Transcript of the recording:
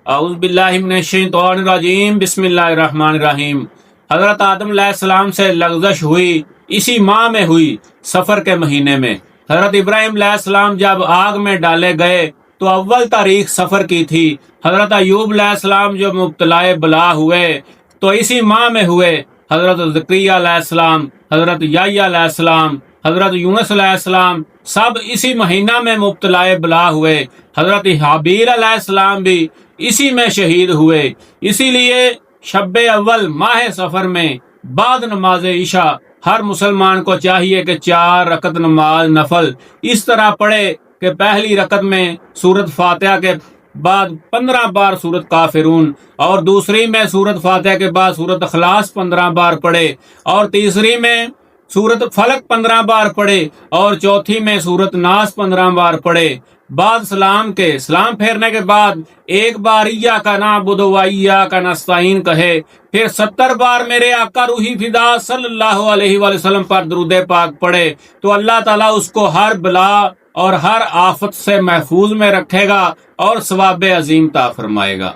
اعوذ باللہ من الشیطان الرجیم، بسم اللہ الرحمن الرحیم۔ حضرت آدم علیہ السلام سے لغزش ہوئی اسی ماہ میں ہوئی، سفر کے مہینے میں۔ حضرت ابراہیم علیہ السلام جب آگ میں ڈالے گئے تو اول تاریخ سفر کی تھی۔ حضرت ایوب علیہ السلام جو مبتلا بلا ہوئے تو اسی ماہ میں ہوئے۔ حضرت زکریا علیہ السلام، حضرت یحییٰ علیہ السلام، حضرت یونس علیہ السلام سب اسی مہینہ میں مبتلا بلا ہوئے۔ حضرت حابیل علیہ السلام بھی اسی میں شہید ہوئے۔ اسی لیے شب اول ماہ سفر میں بعد نماز عشاء ہر مسلمان کو چاہیے کہ 4 رکعت نماز نفل اس طرح پڑھے کہ پہلی رکعت میں سورۃ فاتحہ کے بعد 15 بار سورۃ کافرون، اور دوسری میں سورۃ فاتحہ کے بعد سورۃ اخلاص 15 بار پڑھے، اور تیسری میں سورۃ فلق 15 بار پڑھے، اور چوتھی میں سورۃ ناس 15 بار پڑھے۔ بعد سلام پھیرنے کے بعد ایک بار ایاک نعبد و ایاک نستعین کہے، پھر 70 بار میرے آقا روحی فدا صلی اللہ علیہ وآلہ وسلم پر درود پاک پڑھے تو اللہ تعالیٰ اس کو ہر بلا اور ہر آفت سے محفوظ میں رکھے گا اور ثواب عظیم عطا فرمائے گا۔